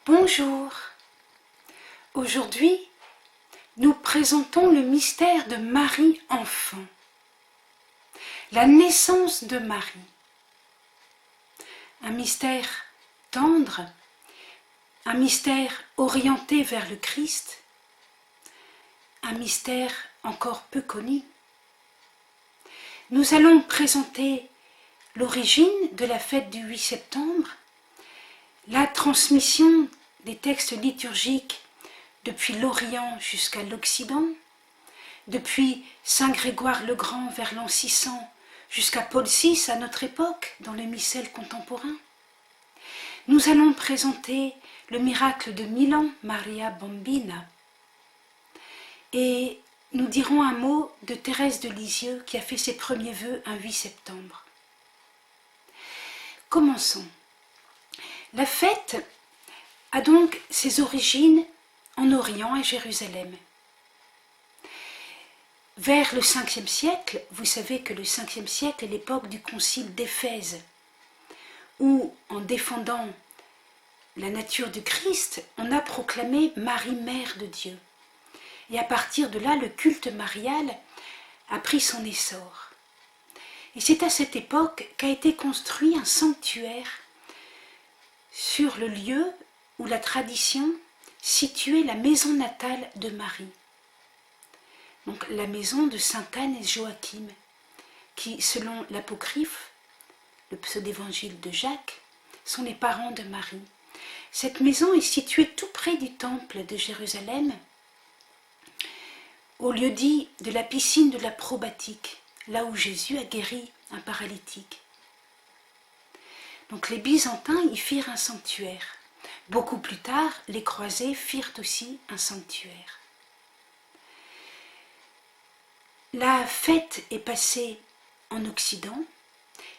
Bonjour. Aujourd'hui, nous présentons le mystère de Marie enfant, la naissance de Marie. Un mystère tendre, un mystère orienté vers le Christ, un mystère encore peu connu. Nous allons présenter l'origine de la fête du 8 septembre, la transmission des textes liturgiques depuis l'Orient jusqu'à l'Occident, depuis Saint Grégoire le Grand vers l'an 600 jusqu'à Paul VI à notre époque dans le missel contemporain. Nous allons présenter le miracle de Milan, Maria Bambina, et nous dirons un mot de Thérèse de Lisieux qui a fait ses premiers vœux un 8 septembre. Commençons. La fête a donc ses origines en Orient, à Jérusalem. Vers le 5e siècle, vous savez que le 5e siècle est l'époque du concile d'Éphèse, où, en défendant la nature du Christ, on a proclamé Marie, mère de Dieu. Et à partir de là, le culte marial a pris son essor. Et c'est à cette époque qu'a été construit un sanctuaire sur le lieu où la tradition situait la maison natale de Marie. Donc la maison de Sainte Anne et Joachim, qui, selon l'apocryphe, le pseudo-évangile de Jacques, sont les parents de Marie. Cette maison est située tout près du temple de Jérusalem, au lieu dit de la piscine de la probatique, là où Jésus a guéri un paralytique. Donc les Byzantins y firent un sanctuaire. Beaucoup plus tard, les croisés firent aussi un sanctuaire. La fête est passée en Occident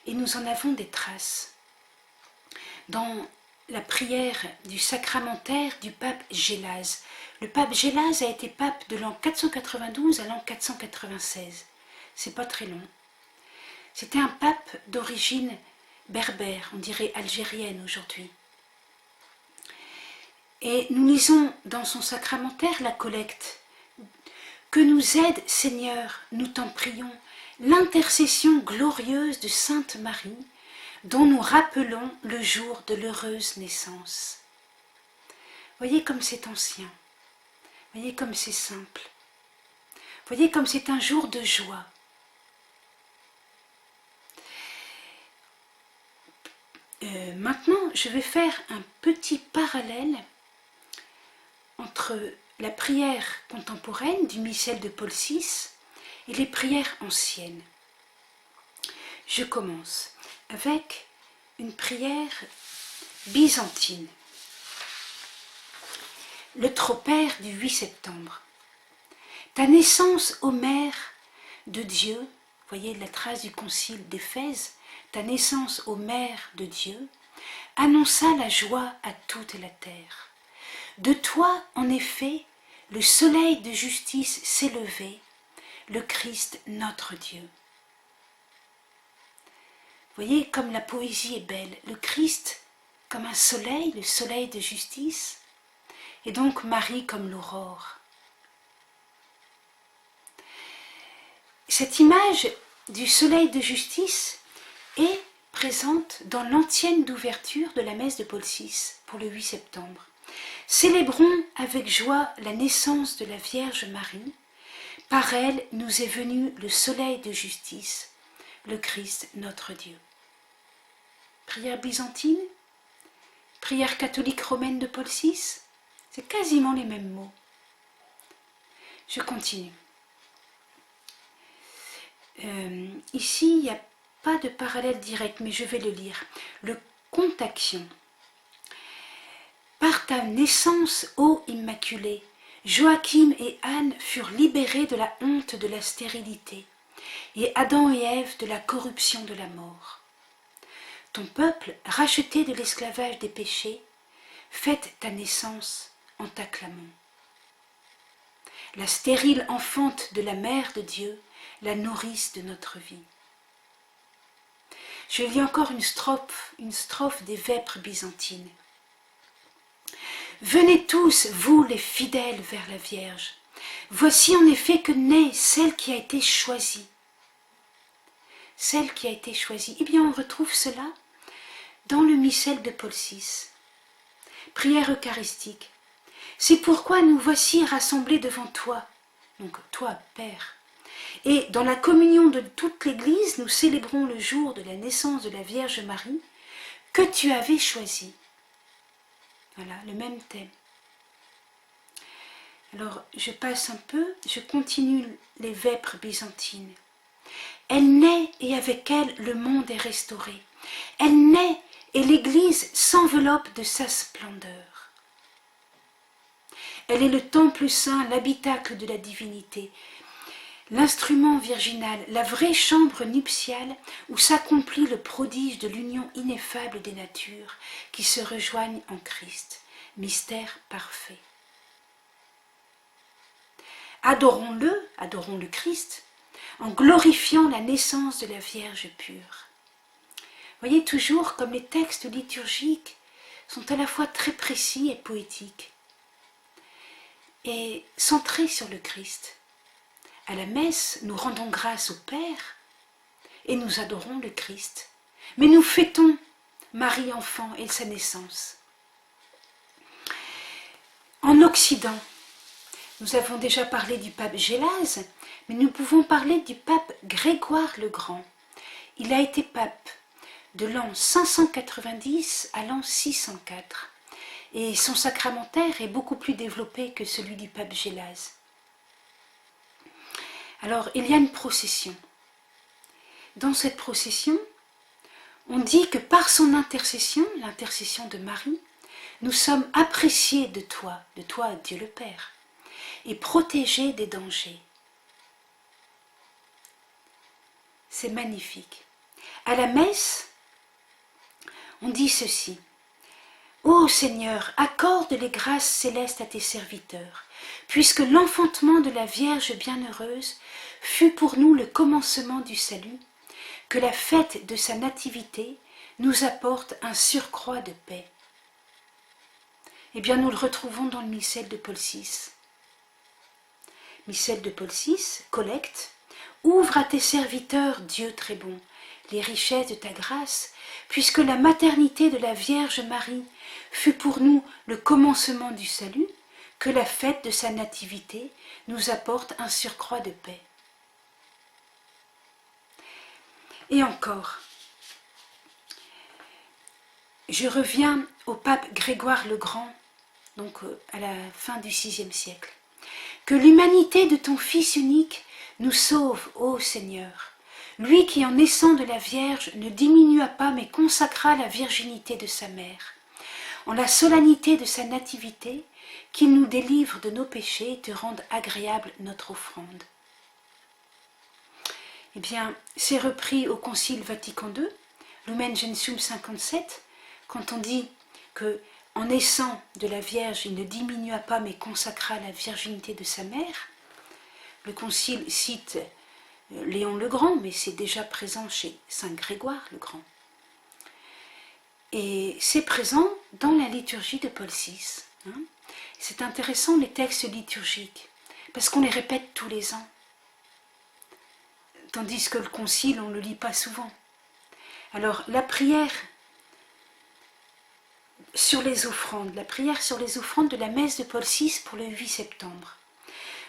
et nous en avons des traces. Dans la prière du sacramentaire du pape Gélase. Le pape Gélase a été pape de l'an 492 à l'an 496. C'est pas très long. C'était un pape d'origine berbère, on dirait algérienne aujourd'hui. Et nous lisons dans son sacramentaire la collecte. Que nous aide, Seigneur, nous t'en prions, l'intercession glorieuse de Sainte Marie, dont nous rappelons le jour de l'heureuse naissance. Voyez comme c'est ancien, voyez comme c'est simple, voyez comme c'est un jour de joie. Maintenant, je vais faire un petit parallèle entre la prière contemporaine du missel de Paul VI et les prières anciennes. Je commence avec une prière byzantine. Le tropère du 8 septembre. Ta naissance, ô Mère de Dieu, voyez la trace du concile d'Éphèse, ta naissance, ô Mère de Dieu, annonça la joie à toute la terre. De toi, en effet, le soleil de justice s'est levé, le Christ notre Dieu. Voyez comme la poésie est belle, le Christ comme un soleil, le soleil de justice, et donc Marie comme l'aurore. Cette image du soleil de justice est présente dans l'antienne d'ouverture de la messe de Paul VI pour le 8 septembre. Célébrons avec joie la naissance de la Vierge Marie. Par elle nous est venu le soleil de justice, le Christ notre Dieu. Prière byzantine, prière catholique romaine de Paul VI, c'est quasiment les mêmes mots. Je continue. Ici, il n'y a pas de parallèle direct, mais je vais le lire. Le contaction. Par ta naissance, ô Immaculée, Joachim et Anne furent libérés de la honte de la stérilité, et Adam et Ève de la corruption de la mort. Ton peuple, racheté de l'esclavage des péchés, fête ta naissance en t'acclamant. La stérile enfante de la Mère de Dieu, la nourrice de notre vie. Je lis encore une strophe des Vêpres byzantines. Venez tous, vous les fidèles, vers la Vierge. Voici en effet que naît celle qui a été choisie. Celle qui a été choisie. Eh bien, on retrouve cela dans le missel de Paul VI. Prière eucharistique. C'est pourquoi nous voici rassemblés devant toi, donc toi, Père. Et dans la communion de toute l'Église, nous célébrons le jour de la naissance de la Vierge Marie que tu avais choisi. Voilà, le même thème. Alors, je passe un peu, je continue les vêpres byzantines. Elle naît et avec elle, le monde est restauré. Elle naît et l'Église s'enveloppe de sa splendeur. Elle est le temple saint, l'habitacle de la divinité, l'instrument virginal, la vraie chambre nuptiale où s'accomplit le prodige de l'union ineffable des natures qui se rejoignent en Christ, mystère parfait. Adorons le Christ, en glorifiant la naissance de la Vierge pure. Voyez, toujours comme les textes liturgiques sont à la fois très précis et poétiques, et centrés sur le Christ. À la messe, nous rendons grâce au Père et nous adorons le Christ. Mais nous fêtons Marie enfant et sa naissance. En Occident, nous avons déjà parlé du pape Gélase, mais nous pouvons parler du pape Grégoire le Grand. Il a été pape de l'an 590 à l'an 604. Et son sacramentaire est beaucoup plus développé que celui du pape Gélase. Alors, il y a une procession. Dans cette procession, on dit que par son intercession, l'intercession de Marie, nous sommes appréciés de toi, Dieu le Père, et protégés des dangers. C'est magnifique. À la messe, on dit ceci. Ô Seigneur, accorde les grâces célestes à tes serviteurs, puisque l'enfantement de la Vierge bienheureuse fut pour nous le commencement du salut, que la fête de sa nativité nous apporte un surcroît de paix. Eh bien, nous le retrouvons dans le missel de Paul VI. Missel de Paul VI, collecte, ouvre à tes serviteurs, Dieu très bon, les richesses de ta grâce, puisque la maternité de la Vierge Marie fut pour nous le commencement du salut, que la fête de sa nativité nous apporte un surcroît de paix. Et encore, je reviens au pape Grégoire le Grand, donc à la fin du VIe siècle. Que l'humanité de ton Fils unique nous sauve, ô Seigneur, lui qui en naissant de la Vierge ne diminua pas mais consacra la virginité de sa mère, en la solennité de sa nativité, qu'il nous délivre de nos péchés et te rende agréable notre offrande. Eh bien, c'est repris au Concile Vatican II, Lumen Gentium 57, quand on dit que en naissant de la Vierge, il ne diminua pas mais consacra la virginité de sa mère. Le Concile cite Léon le Grand, mais c'est déjà présent chez Saint Grégoire le Grand. Et c'est présent dans la liturgie de Paul VI. C'est intéressant les textes liturgiques, parce qu'on les répète tous les ans. Tandis que le Concile, on ne le lit pas souvent. Alors, la prière sur les offrandes de la messe de Paul VI pour le 8 septembre.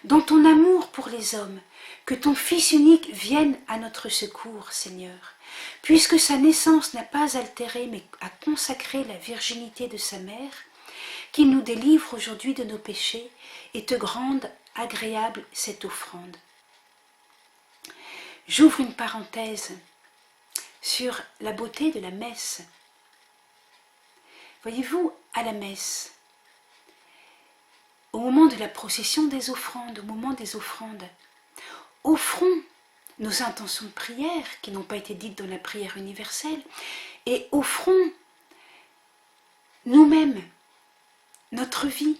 Dans ton amour pour les hommes, que ton Fils unique vienne à notre secours, Seigneur, puisque sa naissance n'a pas altéré mais a consacré la virginité de sa mère, qu'il nous délivre aujourd'hui de nos péchés et te rende agréable cette offrande. J'ouvre une parenthèse sur la beauté de la messe. Voyez-vous, à la messe, au moment de la procession des offrandes, offrons nos intentions de prière qui n'ont pas été dites dans la prière universelle et offrons nous-mêmes notre vie.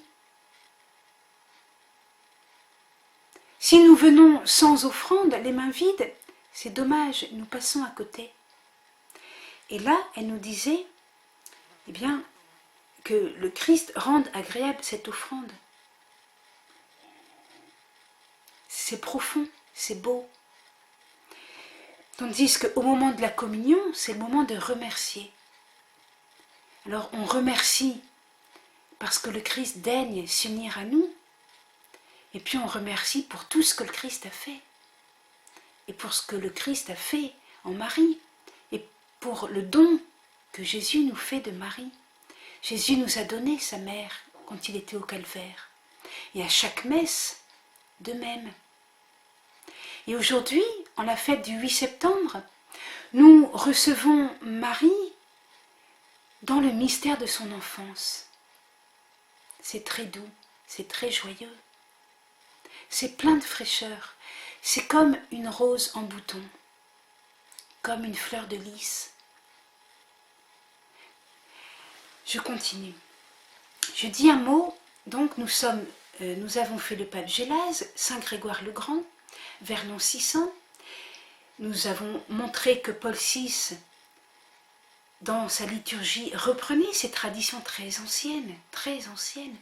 Si nous venons sans offrande, les mains vides, c'est dommage, nous passons à côté. Et là, elle nous disait, eh bien, que le Christ rende agréable cette offrande. C'est profond, c'est beau. Tandis qu'au moment de la communion, c'est le moment de remercier. Alors on remercie parce que le Christ daigne s'unir à nous, et puis on remercie pour tout ce que le Christ a fait, et pour ce que le Christ a fait en Marie, et pour le don que Jésus nous fait de Marie. Jésus nous a donné sa mère quand il était au calvaire, et à chaque messe, de même. Et aujourd'hui, en la fête du 8 septembre, nous recevons Marie dans le mystère de son enfance. C'est très doux, c'est très joyeux, c'est plein de fraîcheur, c'est comme une rose en bouton, comme une fleur de lys. Je continue. Je dis un mot, donc nous avons fait le pape Gélase, Saint Grégoire le Grand, vers l'an 600. Nous avons montré que Paul VI, dans sa liturgie, reprenait ces traditions très anciennes, très anciennes.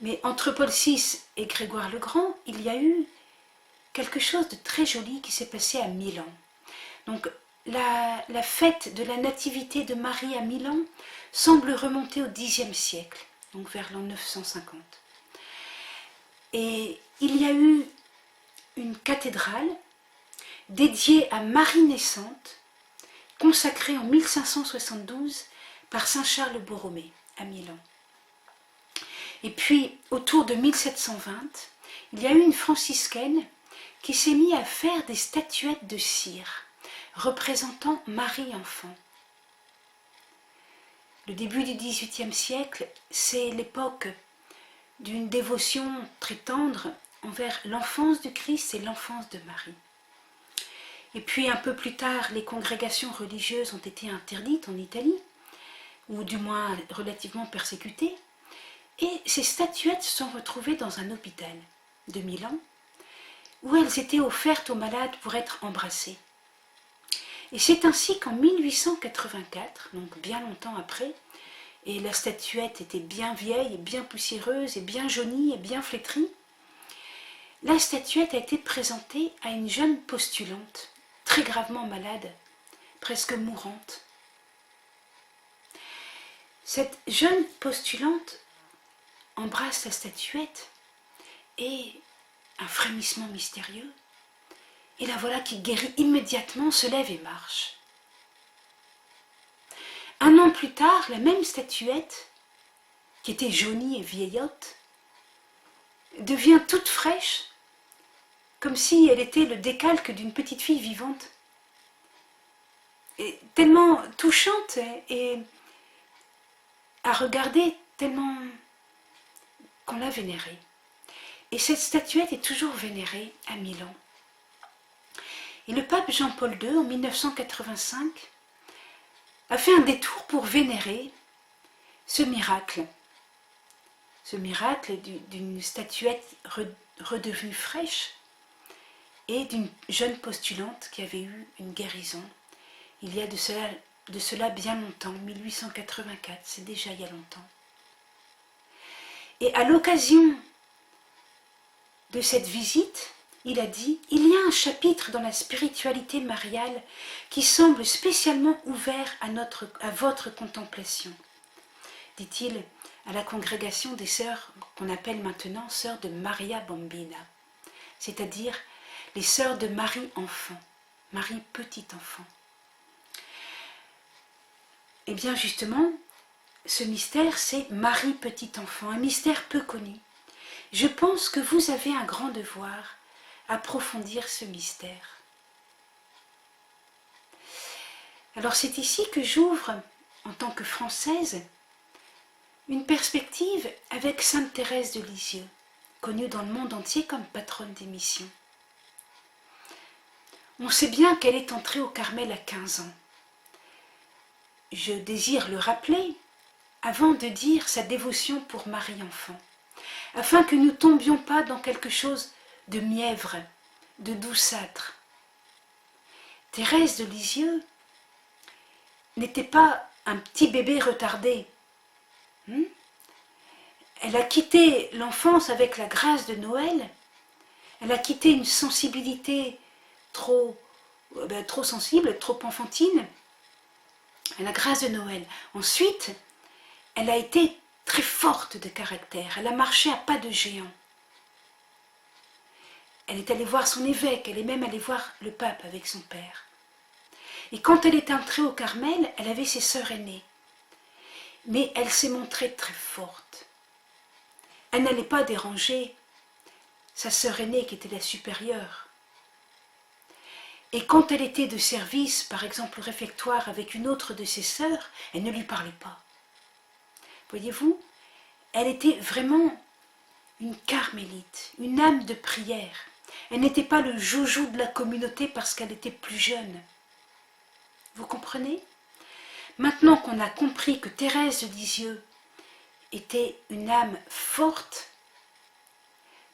Mais entre Paul VI et Grégoire le Grand, il y a eu quelque chose de très joli qui s'est passé à Milan. Donc la fête de la nativité de Marie à Milan semble remonter au Xe siècle, donc vers l'an 950. Et il y a eu une cathédrale dédiée à Marie naissante, consacrée en 1572 par saint Charles Borromée à Milan. Et puis, autour de 1720, il y a eu une franciscaine qui s'est mise à faire des statuettes de cire représentant Marie enfant. Le début du XVIIIe siècle, c'est l'époque d'une dévotion très tendre envers l'enfance du Christ et l'enfance de Marie. Et puis un peu plus tard, les congrégations religieuses ont été interdites en Italie, ou du moins relativement persécutées, et ces statuettes se sont retrouvées dans un hôpital de Milan, où elles étaient offertes aux malades pour être embrassées. Et c'est ainsi qu'en 1884, donc bien longtemps après, et la statuette était bien vieille, et bien poussiéreuse, et bien jaunie, et bien flétrie, la statuette a été présentée à une jeune postulante, très gravement malade, presque mourante. Cette jeune postulante embrasse la statuette et un frémissement mystérieux, et la voilà qui guérit immédiatement, se lève et marche. Un an plus tard, la même statuette, qui était jaunie et vieillotte, devient toute fraîche, comme si elle était le décalque d'une petite fille vivante, et tellement touchante et à regarder, tellement qu'on l'a vénérée. Et cette statuette est toujours vénérée à Milan. Et le pape Jean-Paul II, en 1985, a fait un détour pour vénérer ce miracle d'une statuette redevenue fraîche et d'une jeune postulante qui avait eu une guérison. Il y a de cela bien longtemps, 1884, c'est déjà il y a longtemps. Et à l'occasion de cette visite, il a dit « Il y a un chapitre dans la spiritualité mariale qui semble spécialement ouvert à votre contemplation. » dit-il à la congrégation des sœurs qu'on appelle maintenant sœurs de Maria Bambina, c'est-à-dire les sœurs de Marie enfant, Marie petit enfant. Et bien justement, ce mystère, c'est Marie petit enfant, un mystère peu connu. Je pense que vous avez un grand devoir à approfondir ce mystère. Alors c'est ici que j'ouvre, en tant que Française, une perspective avec Sainte Thérèse de Lisieux, connue dans le monde entier comme patronne des missions. On sait bien qu'elle est entrée au Carmel à 15 ans. Je désire le rappeler avant de dire sa dévotion pour Marie enfant, afin que nous ne tombions pas dans quelque chose de mièvre, de douceâtre. Thérèse de Lisieux n'était pas un petit bébé retardé. Elle a quitté l'enfance avec la grâce de Noël. Elle a quitté une sensibilité trop sensible, trop enfantine, à la grâce de Noël. Ensuite, elle a été très forte de caractère. Elle a marché à pas de géant. Elle est allée voir son évêque, elle est même allée voir le pape avec son père. Et quand elle est entrée au Carmel, elle avait ses sœurs aînées. Mais elle s'est montrée très forte. Elle n'allait pas déranger sa sœur aînée qui était la supérieure. Et quand elle était de service, par exemple au réfectoire avec une autre de ses sœurs, elle ne lui parlait pas. Voyez-vous, elle était vraiment une carmélite, une âme de prière. Elle n'était pas le joujou de la communauté parce qu'elle était plus jeune. Vous comprenez? Maintenant qu'on a compris que Thérèse de Lisieux était une âme forte,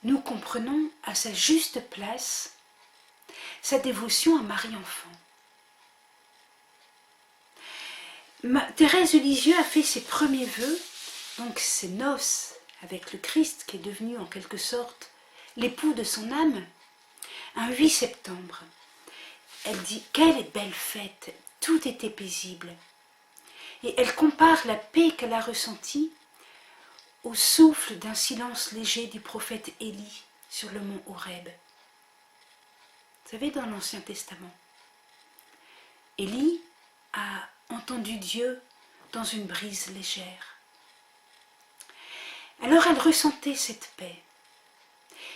nous comprenons à sa juste place sa dévotion à Marie-Enfant. Thérèse de Lisieux a fait ses premiers vœux, donc ses noces avec le Christ, qui est devenu en quelque sorte l'époux de son âme, un 8 septembre. Elle dit « Quelle belle fête ! Tout était paisible. » Et elle compare la paix qu'elle a ressentie au souffle d'un silence léger du prophète Élie sur le mont Horeb. Vous savez, dans l'Ancien Testament, Élie a entendu Dieu dans une brise légère. Alors elle ressentait cette paix.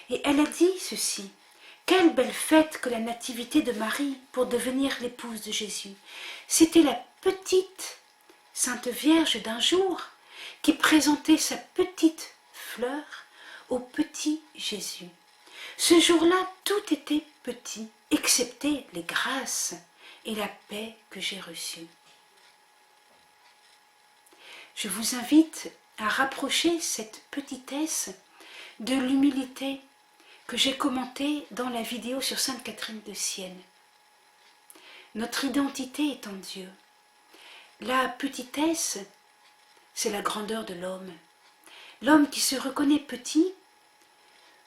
Et elle a dit ceci: quelle belle fête que la nativité de Marie pour devenir l'épouse de Jésus. C'était la petite Sainte Vierge d'un jour qui présentait sa petite fleur au petit Jésus. Ce jour-là, tout était petit, excepté les grâces et la paix que j'ai reçue. Je vous invite à rapprocher cette petitesse de l'humilité que j'ai commentée dans la vidéo sur Sainte Catherine de Sienne. Notre identité est en Dieu. La petitesse, c'est la grandeur de l'homme. L'homme qui se reconnaît petit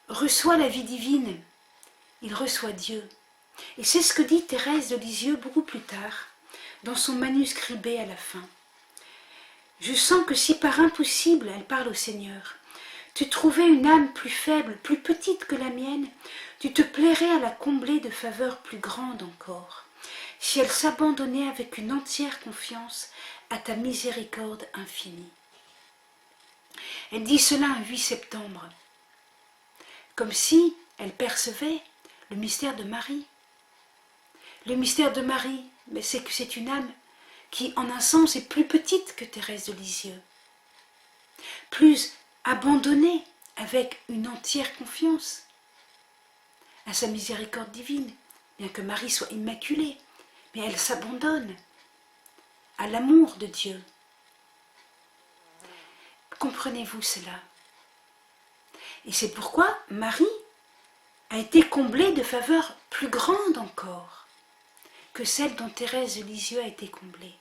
reçoit la vie divine, il reçoit Dieu. Et c'est ce que dit Thérèse de Lisieux beaucoup plus tard, dans son manuscrit B à la fin. Je sens que si par impossible, elle parle au Seigneur, tu trouvais une âme plus faible, plus petite que la mienne, tu te plairais à la combler de faveurs plus grandes encore, si elle s'abandonnait avec une entière confiance à ta miséricorde infinie. Elle dit cela un 8 septembre, comme si elle percevait le mystère de Marie. Le mystère de Marie, mais c'est que c'est une âme qui, en un sens, est plus petite que Thérèse de Lisieux, plus abandonnée avec une entière confiance à sa miséricorde divine, bien que Marie soit immaculée, mais elle s'abandonne à l'amour de Dieu. Comprenez-vous cela? Et c'est pourquoi Marie a été comblée de faveurs plus grandes encore que celle dont Thérèse de Lisieux a été comblée.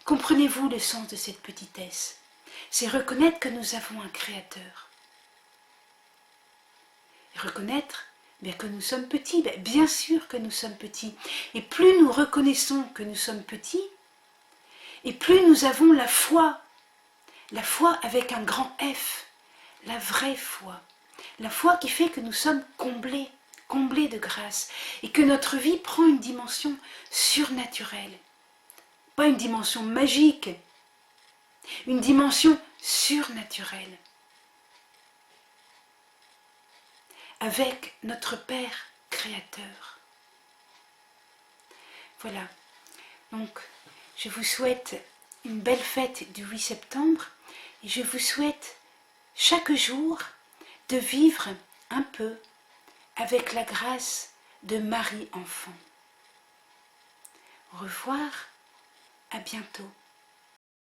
Comprenez-vous le sens de cette petitesse? C'est reconnaître que nous avons un Créateur. Et reconnaître que nous sommes petits, bien sûr que nous sommes petits. Et plus nous reconnaissons que nous sommes petits, et plus nous avons la foi avec un grand F, la vraie foi. La foi qui fait que nous sommes comblés de grâce, et que notre vie prend une dimension surnaturelle. Pas une dimension magique, une dimension surnaturelle. Avec notre Père Créateur. Voilà. Donc, je vous souhaite une belle fête du 8 septembre et je vous souhaite chaque jour de vivre un peu avec la grâce de Marie Enfant. Au revoir, à bientôt.